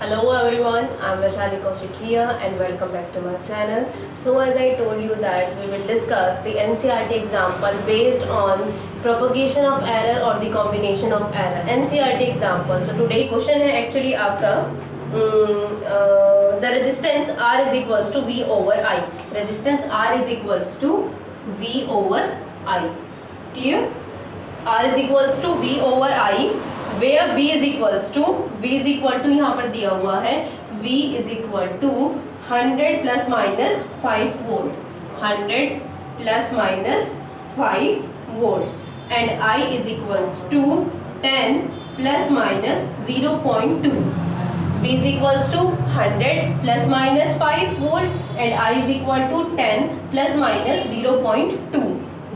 Hello everyone, I'm Vaishali Kaushik here and welcome back to my channel. So as I told you that we will discuss the NCERT example based on propagation of error or the combination of error. NCERT example. So today question है actually आपका the resistance R is equals to V over I. Resistance R is equals to V over I. Clear? R is equals to V over I. Where B is equals to यहाँ पर दिया हुआ है V is equal to 100 plus minus 5 volt, 100 plus minus 5 volt, and I is equals to 10 plus minus 0.2. B is equals to 100 plus minus 5 volt and I is equal to 10 plus minus 0.2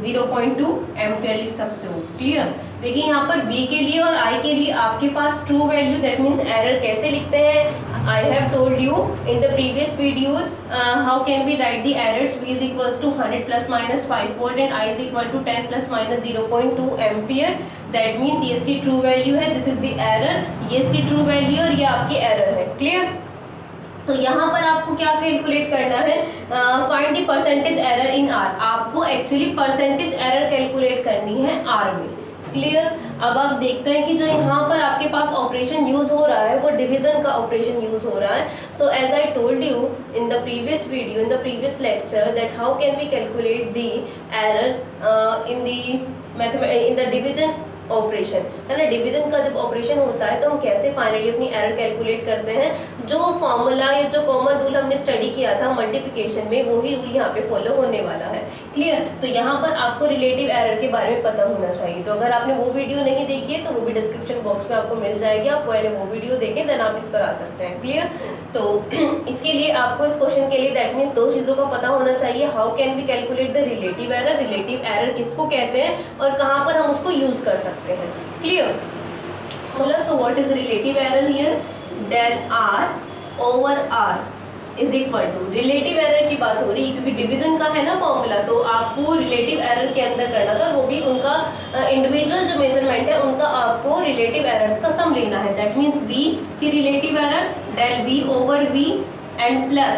ampere लिख सकते हो. Clear? देखिए यहाँ पर B के लिए और I के लिए आपके पास true value that means error कैसे लिखते हैं. I have told you in the previous videos how can we write the errors. V is equals to 100 plus minus 5 volt and I is equal to 10 plus minus 0.2 ampere. That means ये इसकी true value है, this is the error, ये इसकी true value और ये आपकी error है. Clear? तो यहाँ पर आपको क्या कैलकुलेट करना है, find the percentage error in are. आपको एक्चुअली परसेंटेज एरर कैलकुलेट करनी है आर में. क्लियर? अब आप देखते हैं कि जो यहाँ पर आपके पास ऑपरेशन यूज हो रहा है वो डिवीजन का ऑपरेशन यूज हो रहा है. So as I told you in the previous video, in the previous lecture, that how can we calculate the error in the division operation, है ना. डिवीजन का जब ऑपरेशन होता है तो हम कैसे फाइनली अपनी एरर कैलकुलेट करते हैं. जो फॉर्मूला या जो कॉमन रूल हमने स्टडी किया था मल्टीप्लिकेशन में, वही रूल यहाँ पे फॉलो होने वाला है. क्लियर? तो यहाँ पर आपको रिलेटिव एरर के बारे में पता होना चाहिए. तो अगर आपने वो वीडियो नहीं देखी है तो वो भी डिस्क्रिप्शन बॉक्स में आपको मिल जाएगी. आप पहले वो वीडियो देखें देन आप इस पर आ सकते हैं. क्लियर? तो इसके लिए आपको इस क्वेश्चन के लिए दैट मीन्स दो चीज़ों का पता होना चाहिए. How can we calculate the relative error, relative error किसको कहते हैं और कहाँ पर हम उसको यूज कर सकते हैं. Clear? so what is relative error here? del r over r is equal to, relative error की बात हो रही है क्योंकि डिवीजन का है ना फॉर्मूला, तो आपको रिलेटिव एरर के अंदर करना था. वो भी उनका इंडिविजुअल जो मेजरमेंट है उनका आपको रिलेटिव एरर्स का सम लेना है. दैट मीन्स v की relative error del v over v and plus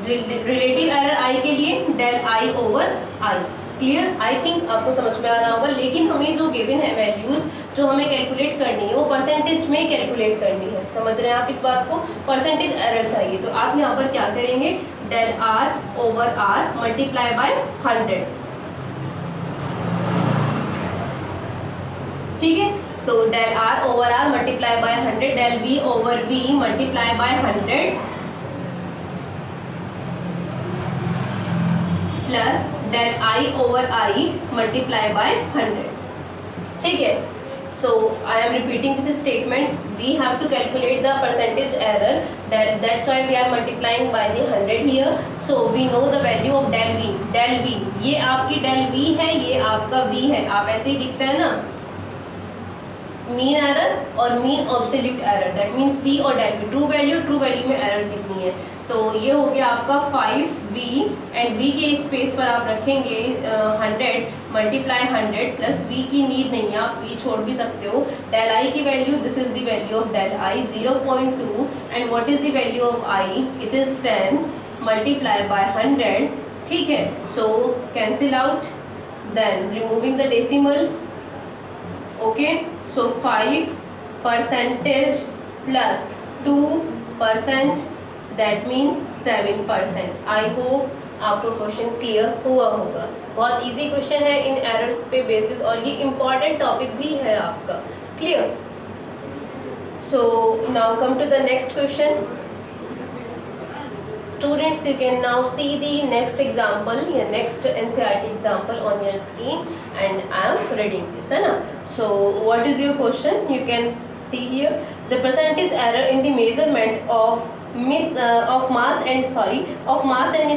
relative error i के लिए del i over i. Clear? I think आपको समझ में आ रहा होगा. लेकिन हमें जो गिवन है वैल्यूज जो हमें कैलकुलेट करनी है वो परसेंटेज में कैलकुलेट करनी है. समझ रहे हैं आप इस बात को? परसेंटेज एरर चाहिए. तो आप यहाँ पर क्या करेंगे, del r over r multiply by 100. ठीक है? तो del r over r multiply by 100, del v over v multiply by 100 plus del I over I multiply by 100. ठीक है? So I am repeating this statement. We have to calculate the percentage error. That's why we are multiplying by the 100 here. So we know the value of del V. Del V ये आपकी del V है, ये आपका V है. आप ऐसे ही लिखते हैं ना, मीन एरर और mean absolute error. That means P और del V, ट्रू वैल्यू में एरर कितनी है. तो ये हो गया आपका 5V एंड V के स्पेस पर आप रखेंगे 100 मल्टीप्लाई 100 प्लस V की नीड नहीं है, आप V छोड़ भी सकते हो. del I की value, this is the value of del I 0.2 and what is the value of I? It is 10 multiply by 100. ठीक है? So cancel out, then removing the decimal. Okay, so 5% plus 2%, that means 7%. I hope आपको question clear हुआ होगा. बहुत easy question है इन errors पे basis और ये इम्पॉर्टेंट टॉपिक भी है आपका. Clear? So now come to the next question. Students, you can now see the next example, your next NCERT example on your screen, and I am reading this, है ना. So what is your question? You can see here the percentage error in the measurement of mass and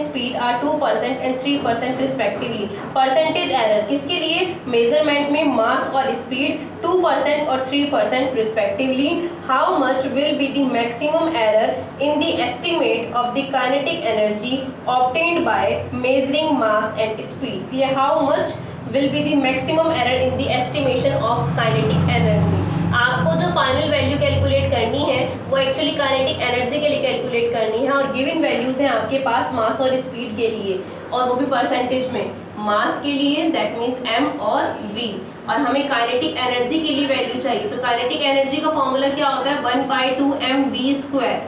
speed are 2% and 3% respectively. Percentage error किसके लिए? Measurement में मास और speed 2% और 3% respectively. How much will be the maximum error in the estimate of the kinetic energy obtained by measuring mass and speed? Clear? How much will be the maximum error in the estimation of kinetic energy? आपको जो final value calculate करनी है वो actually kinetic energy के लिए calculate करनी है और गिवन वैल्यूज हैं आपके पास मास और स्पीड के लिए, और वो भी परसेंटेज में। मास के लिए दैट मीन्स m और v, और हमें काइनेटिक एनर्जी के लिए वैल्यू चाहिए। तो काइनेटिक एनर्जी का फॉर्मूला क्या होता है, 1/2 mv²,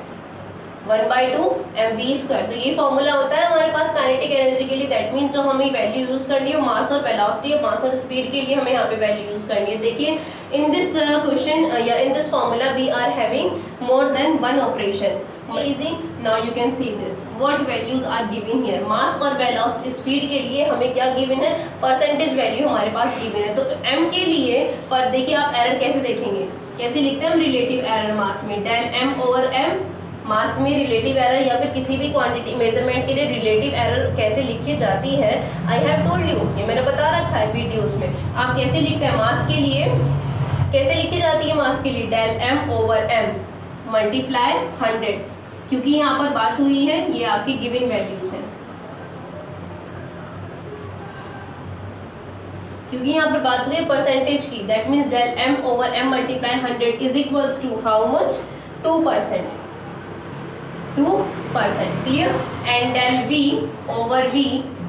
1/2 mv²। तो ये फॉर्मूला होता है हमारे पास काइनेटिक एनर्जी के लिए। दैट मीन्स जो हमें वैल्यू यूज करनी है मास और वेलोसिटी और मास और स्पीड के लिए हमें यहाँ पे वैल्यू यूज करनी है। देखिए इन दिस क्वेश्चन या in this formula we are having more than one operation. Easy, now you can see this what values are given here. Mass और वेलोसिटी स्पीड के लिए हमें क्या गिवन है, परसेंटेज वैल्यू हमारे पास गिवन है। तो m के लिए पर देखिए आप एरर कैसे देखेंगे, कैसे लिखते हैं हम, रिलेटिव एरर मास में डेल m/m, मास में रिलेटिव एरर या फिर किसी भी क्वांटिटी मेजरमेंट के लिए रिलेटिव एरर कैसे लिखी जाती है, आई हैव टोल्ड यू, ये मैंने बता रखा है वीडियोस में। आप कैसे लिखते हैं मास के लिए, कैसे लिखी जाती है मास के लिए, डेल m/m मल्टीप्लाई 100, क्योंकि यहाँ पर बात हुई है ये आपकी गिवन वैल्यूज है, क्योंकि यहाँ पर बात हुई है परसेंटेज की। That means del m/m multiply 100 is equals to how much, 2%, 2%, clear. And del v/v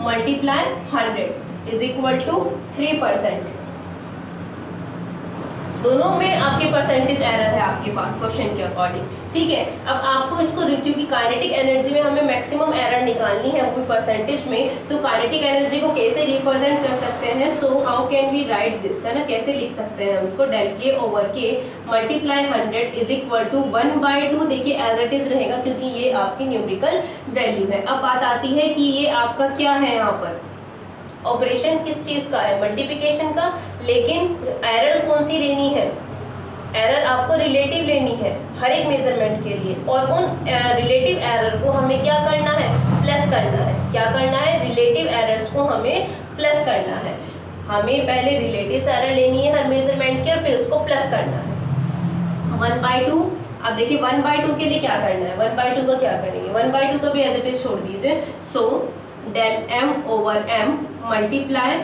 multiply 100 is equal to 3%। दोनों में आपके परसेंटेज एरर है आपके पास क्वेश्चन के अकॉर्डिंग, ठीक है। अब आपको इसको, क्योंकि काइनेटिक एनर्जी में हमें मैक्सिमम एरर निकालनी है वो परसेंटेज में, तो काइनेटिक एनर्जी को कैसे रिप्रेजेंट कर सकते हैं, so how can we write this, है ना, कैसे लिख सकते हैं हम इसको, del k/k multiply 100 is equal to 1/2, देखिए एज इट इज रहेगा क्योंकि ये आपकी न्यूमेरिकल वैल्यू है। अब बात आती है कि ये आपका क्या है, यहाँ पर ऑपरेशन किस चीज का है, मल्टीप्लिकेशन का, लेकिन एरर कौन सी लेनी है, एरर आपको रिलेटिव लेनी है हर एक मेजरमेंट के लिए, और उन रिलेटिव एरर को हमें क्या करना है, प्लस करना है। क्या करना है, रिलेटिव एरर्स को हमें प्लस करना है। हमें पहले रिलेटिव एरर लेनी है हर मेजरमेंट के और फिर उसको प्लस करना है। 1/2, अब देखिए 1/2 के लिए क्या करना है, 1/2 का क्या करेंगे, 1/2 का भी एज इट इज छोड़ दीजिए। सो डेल m/m मल्टीप्लाई,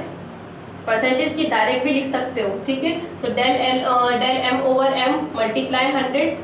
परसेंटेज की डायरेक्ट भी लिख सकते हो, ठीक है। तो डेल m/m मल्टीप्लाई 100,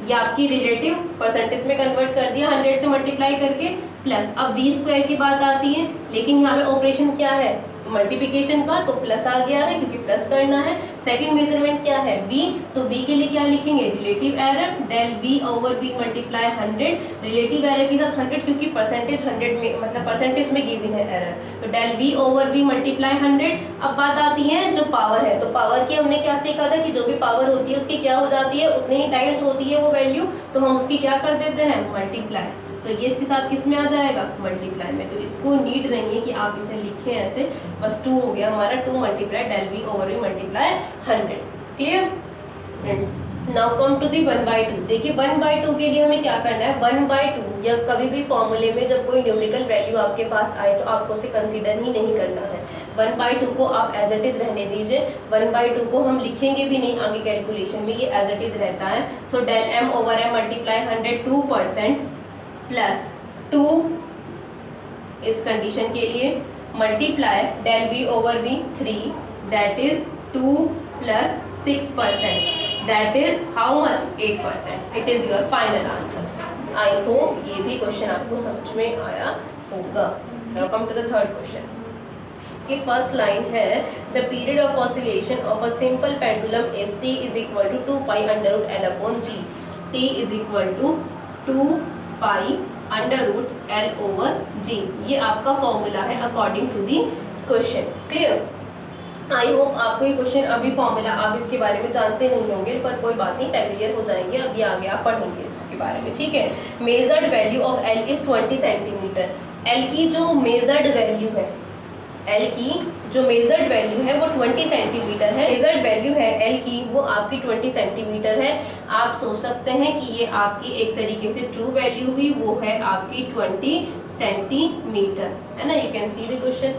ये आपकी रिलेटिव परसेंटेज में कन्वर्ट कर दिया 100 से मल्टीप्लाई करके, प्लस अब v² की बात आती है, लेकिन यहाँ पे ऑपरेशन क्या है, मल्टीप्लिकेशन का, तो प्लस आ गया है क्योंकि प्लस करना है। सेकंड मेजरमेंट क्या है, v, तो v के लिए क्या लिखेंगे, relative error, del v/v multiply 100, relative error के साथ 100 क्योंकि परसेंटेज 100 में, मतलब परसेंटेज में गिवन है एरर, तो डेल v/v मल्टीप्लाई 100। अब बात आती है जो पावर है, तो पावर की हमने क्या सीखा था कि जो भी पावर होती है उसकी क्या हो जाती है, उतने ही टाइम्स होती है वो वैल्यू, तो हम उसकी क्या कर देते हैं, मल्टीप्लाई। तो ये इसके साथ किस में आ जाएगा, मल्टीप्लाई में। तो इसको नीड नहीं है कि आप इसे लिखें ऐसे, बस 2 हो गया हमारा, 2 multiply del v/v multiply 100, clear friends. Now come to the 1/2। देखिए 1/2 के लिए हमें क्या करना है, 1/2 या कभी भी फॉर्मूले में जब कोई न्यूमेरिकल वैल्यू आपके पास आए तो आपको उसे कंसीडर ही नहीं करना है। 1/2 को आप एज इट इज रहने दीजिए, 1/2 को हम लिखेंगे भी नहीं आगे कैलकुलेशन में, ये एज इट इज रहता है। सो डेल m/m मल्टीप्लाई 100 2% प्लस 2 इस कंडीशन के लिए multiply del v/v 3 that is 2 plus 6% that is how much, 8%। It is your final answer. I hope ये भी क्वेश्चन आपको समझ में आया होगा। Now come to the third question. की फर्स्ट लाइन है, the period of oscillation of a simple pendulum is t is equal to 2π√L/g, t is equal to 2π√L/g। ये आपका फॉर्मूला है according to the question, clear. I hope आपको ये question अभी formula आप इसके बारे में जानते नहीं होंगे, पर कोई बात नहीं, फैमिलियर हो जाएंगे। अब ये आगे आप पढ़ेंगे इसके बारे में, ठीक है। Measured value of L is 20 centimetre. L की जो मेजर्ड वैल्यू है, L की जो मेजर्ड वैल्यू है वो 20 सेंटीमीटर है। मेजर्ड वैल्यू है L की वो आपकी 20 सेंटीमीटर है। आप सोच सकते हैं कि ये आपकी एक तरीके से ट्रू वैल्यू हुई, वो है आपकी 20 सेंटीमीटर, है ना। You can see the question.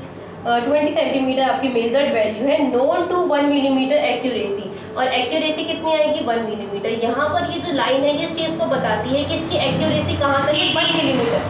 20 centimetre आपकी मेजर्ड वैल्यू है, नोन टू 1 मिलीमीटर एक्यूरेसी, और एक्यूरेसी कितनी आएगी, 1 मिलीमीटर। यहाँ पर ये जो लाइन है इस चीज़ को बताती है कि इसकी एक्यूरेसी कहाँ तक है, 1 मिलीमीटर।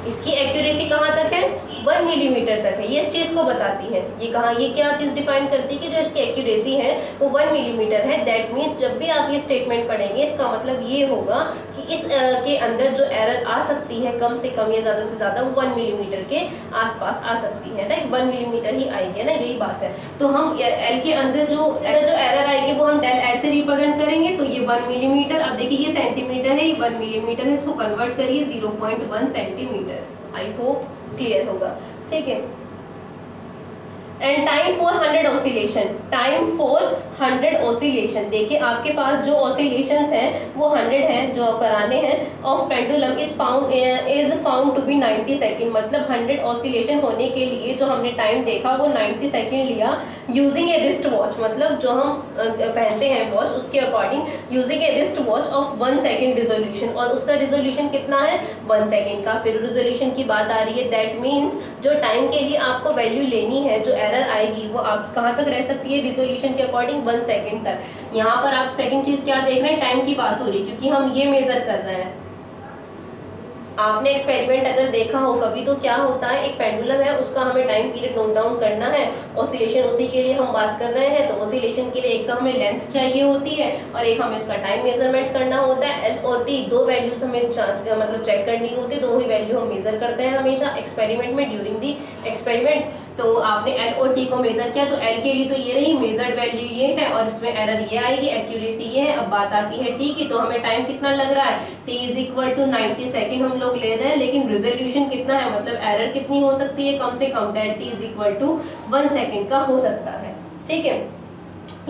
इसकी एक्यूरेसी कहाँ तक है, 1 मिलीमीटर तक है। ये इस चीज़ को बताती है, ये कहाँ, ये क्या चीज़ डिफाइन करती है कि जो इसकी एक्यूरेसी है वो 1 मिलीमीटर है। दैट मीन्स जब भी आप ये स्टेटमेंट पढ़ेंगे इसका मतलब ये होगा कि इस के अंदर जो एरर आ सकती है कम से कम या ज़्यादा से ज़्यादा 1 मिलीमीटर के आसपास आ सकती है, राइट। 1 मिलीमीटर ही आएगी ना, यही बात है। तो हम एल के अंदर जो एरर आएगी वो हम डेल एल से रिप्रेजेंट करेंगे, तो ये 1 मिलीमीटर। अब देखिए ये सेंटीमीटर है, ये 1 मिलीमीटर है, इसको कन्वर्ट करिए 0.1 सेंटीमीटर। आई होप क्लियर होगा, ठीक है। And time for 100 oscillation, time for 100 oscillation, देखिए आपके पास जो ऑसिलेशंस हैं वो 100 हैं जो कराने हैं of pendulum is found to be 90 second. मतलब 100 ऑसिलेशन होने के लिए जो हमने टाइम देखा वो 90 सेकेंड लिया यूजिंग ए रिस्ट वॉच, मतलब जो हम पहनते हैं वॉच उसके according using A wrist watch of 1 second resolution, और उसका रिजोल्यूशन कितना है 1 सेकेंड का। फिर रिजोल्यूशन की बात आ रही है, दैट मीन्स जो टाइम के लिए आपको वैल्यू लेनी है, जो एरर आएगी वो आप कहाँ तक रह सकती है रिजोल्यूशन के अकॉर्डिंग 1 सेकेंड तक। यहाँ पर आप सेकंड चीज क्या देख रहे हैं, टाइम की बात हो रही है क्योंकि हम ये मेजर कर रहे हैं। आपने एक्सपेरिमेंट अगर देखा हो कभी तो क्या होता है, एक पेंडुलम है उसका हमें टाइम पीरियड नोट डाउन करना है, ऑसिलेशन उसी के लिए हम बात कर रहे हैं। तो ऑसिलेशन के लिए एक तो हमें लेंथ चाहिए होती है और एक हमें उसका टाइम मेजरमेंट करना होता है। एल और टी दो वैल्यूज हमें मतलब चेक करनी होती है, दो ही वैल्यू हम मेजर करते हैं हमेशा एक्सपेरिमेंट में ड्यूरिंग दी एक्सपेरिमेंट। तो आपने एल और टी को मेजर किया, तो एल के लिए तो ये रही मेजर्ड वैल्यू ये है और इसमें एरर ये आएगी, एक्यूरेसी ये है। अब बात आती है टी की, तो हमें टाइम कितना लग रहा है, t is equal to 90 second हम लोग ले रहे हैं, लेकिन रिजोल्यूशन कितना है, मतलब एरर कितनी हो सकती है, कम से कम del t is equal to 1 second का हो सकता है, ठीक है।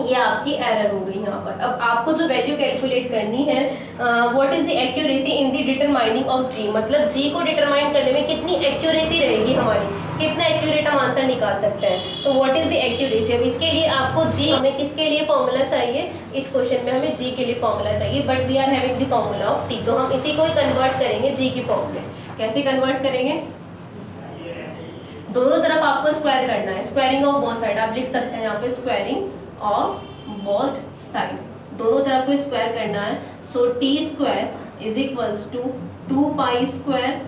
ये आपकी एरर हो गई यहाँ पर। अब आपको जो वैल्यू कैलकुलेट करनी है, what is the accuracy in the determining of जी, मतलब जी को डिटरमाइन करने में कितनी एक्यूरेसी रहेगी हमारी, कितना एक्यूरेट हम आंसर निकाल सकते हैं। तो व्हाट इज द एक्यूरेसी, अब इसके लिए आपको जी, हमें किसके लिए फॉर्मूला चाहिए, इस क्वेश्चन में हमें जी के लिए फॉर्मूला चाहिए, but we are having the formula of t, तो हम इसी को ही कन्वर्ट करेंगे जी की फॉर्म में। कैसे कन्वर्ट करेंगे, दोनों तरफ आपको स्क्वायर करना है, स्क्वायरिंग ऑफ बोथ साइड आप लिख सकते हैं यहाँ पे, स्क्वायरिंग ऑफ बोथ साइड, दोनों तरफ को स्क्वायर करना है। So t square is equals to 2 pi square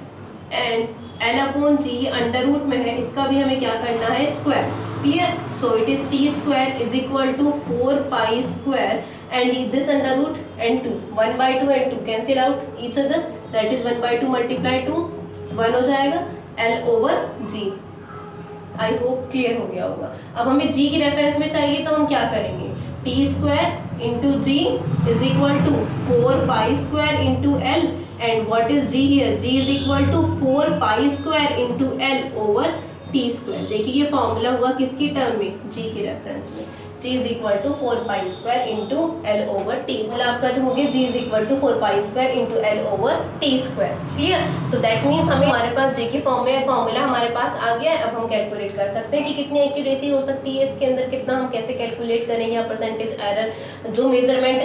and l upon g under root में है, इसका भी हमें क्या करना है square, clear. So it is t square is equal to 4 pi square and this under root and 2, 1/2 एंड 2 cancel out each other, that is 1/2 multiply 2 1 हो जाएगा, l over g. I hope clear हो गया होगा। अब हमें जी की रेफरेंस में चाहिए तो हम क्या करेंगे, t square into g is equal to 4 pi square into l, and what is g here, g is equal to 4 pi square into L over T square. देखिए ये फॉर्मूला हुआ किसकी टर्म में, जी की रेफरेंस में, G is equal to 4 pi square into L over T, आप cut हो गए, G is equal to 4 pi square into L over T square, clear. तो दैट मीन्स हमें हमारे पास जी की फॉर्म में फॉर्मूला हमारे पास आ गया है। अब हम कैलकुलेट कर सकते हैं कि कितनी एक्यूरेसी हो सकती है इसके अंदर, कितना हम कैसे कैलकुलेट करेंगे, या परसेंटेज एरर जो मेजरमेंट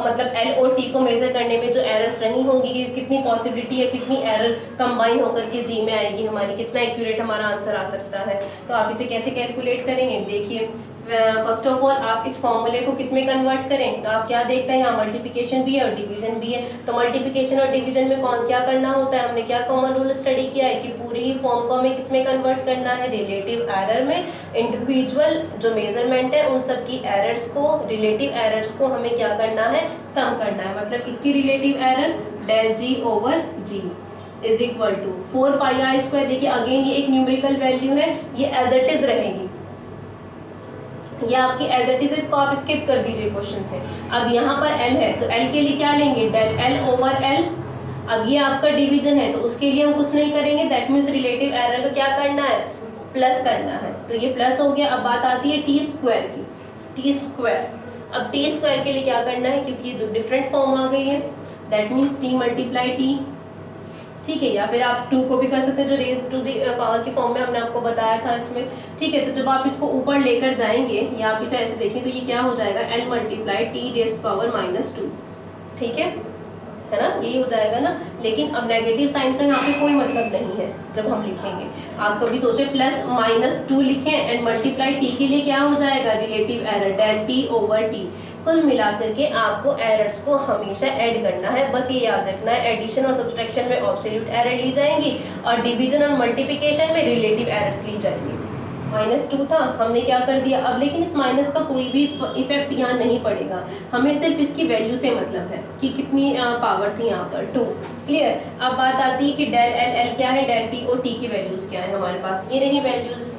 मतलब एल और टी को मेजर करने में जो एरर्स रही होंगी, कितनी पॉसिबिलिटी है, कितनी एरर कंबाइन होकर के जी में आएगी हमारी, कितना एक्यूरेट हमारा आंसर आ सकता है। तो आप इसे कैसे कैलकुलेट करेंगे, देखिए फर्स्ट ऑफ ऑल आप इस फॉर्मूले को किस में कन्वर्ट करें, तो आप क्या देखते हैं यहाँ मल्टीप्लिकेशन भी है और डिवीजन भी है। तो मल्टीप्लिकेशन और डिवीजन में कौन क्या करना होता है, हमने क्या कॉमन रूल स्टडी किया है कि पूरी ही फॉर्म को हमें किस में कन्वर्ट करना है, रिलेटिव एरर में। इंडिविजुअल जो मेजरमेंट है उन सब की एरर्स को, रिलेटिव एरर्स को हमें क्या करना है, सम करना है। मतलब इसकी relative error del g over g is equal to 4 pi r square. देखिए अगेन ये एक न्यूमेरिकल वैल्यू है, ये एज इट इज रहेगी, ये आपकी एज इट इज, इसको आप स्किप कर दीजिए क्वेश्चन से। अब यहाँ पर एल है तो एल के लिए क्या लेंगे, डेल एल ओवर एल। अब ये आपका डिवीजन है तो उसके लिए हम कुछ नहीं करेंगे, दैट मीन्स रिलेटिव एरर का क्या करना है, प्लस करना है। तो ये प्लस हो गया। अब बात आती है टी स्क्वायर की, टी स्क्वायर। अब टी स्क्वायर के लिए क्या करना है, क्योंकि डिफरेंट फॉर्म आ गई है, that means T multiply T, ठीक है। या फिर आप 2 को भी कर सकते हैं जो रेज टू द पावर की फॉर्म में हमने आपको बताया था इसमें, ठीक है। तो जब आप इसको ऊपर लेकर जाएंगे या आप इसे ऐसे देखें तो ये क्या हो जाएगा, l multiply t raise power -2, ठीक है ना, यही हो जाएगा ना। लेकिन अब नेगेटिव साइन का यहाँ पे कोई मतलब नहीं है जब हम लिखेंगे। आप कभी सोचे प्लस -2 लिखें एंड मल्टीप्लाई टी के लिए क्या हो जाएगा, relative error del t over t. कुल मिलाकर के आपको एरर्स को हमेशा ऐड करना है, बस ये याद रखना है। एडिशन और सब्सट्रैक्शन में एब्सोल्यूट एरर ली जाएंगी और डिवीजन और मल्टीप्लिकेशन में रिलेटिव एरर्स ली जाएंगी। -2 था, हमने क्या कर दिया अब, लेकिन इस माइनस का कोई भी इफेक्ट यहाँ नहीं पड़ेगा, हमें सिर्फ इसकी वैल्यू से मतलब है कि कितनी पावर थी यहाँ पर 2। क्लियर। अब बात आती है कि डेल एल एल क्या है, डेल टी और टी की वैल्यूज क्या है, हमारे पास ये रही वैल्यूज,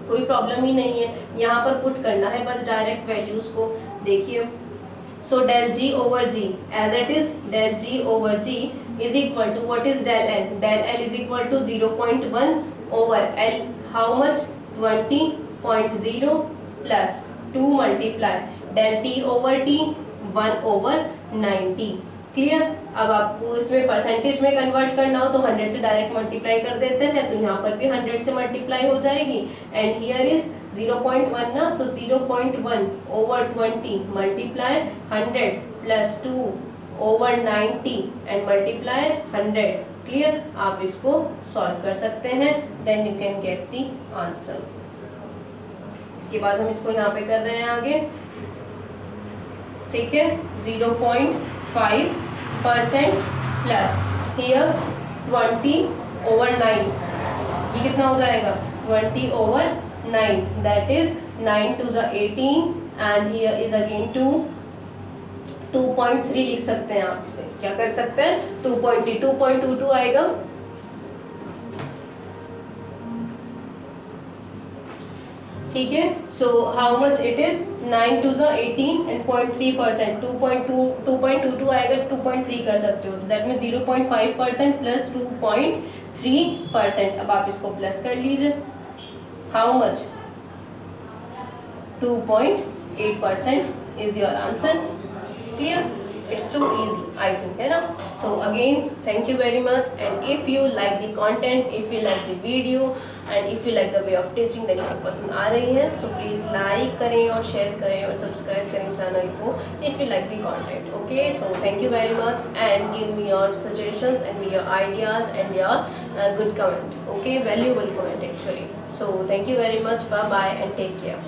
कोई प्रॉब्लम ही नहीं है, यहाँ पर पुट करना है बस डायरेक्ट वैल्यूज को। देखिए, so del g over g as it is, del g over g is equal to what is del l, del l is equal to 0.1 over l, how much 20.0 plus 2 multiply del t over t 1 over 90। Clear. अब आपको इसमें percentage में convert करना हो तो 100 से direct multiply कर देते हैं, तो यहाँ पर भी 100 से मल्टीप्लाई हो जाएगी। एंड हियर इज 0.1 ना, तो 0.1 over 20 multiply 100 plus 2 over 90 and multiply 100। Clear. आप इसको सॉल्व कर सकते हैं, then you can get the answer. इसके बाद हम इसको यहाँ पे कर रहे हैं आगे, ठीक है। 0.5% प्लस हियर 20 ओवर 9, ये कितना हो जाएगा 20 over 9, that is 9 to the 18 and here is again 2.3 लिख सकते हैं आप इसे, क्या कर सकते हैं 2.3, 2.22 आएगा। ठीक है। So how much it is 9 to the 18 and 0.3%, 2.22 आएगा, 2.3 कर सकते हो, दैट मीन 0.5% प्लस 2.3%। अब आप इसको प्लस कर लीजिए, how much 2.8% is your answer. Clear? It's too easy, I think, है ना। So again, thank you very much, and if you like the content, if you like the video, and if you like the way of teaching, then आपको पसंद आ रही है, so please like करें और share करें और सब्सक्राइब करें channel को if you like the content. Okay, so thank you very much, and give me your suggestions and your ideas and your good comment. Okay, valuable comment actually. So thank you very much, bye bye and take care.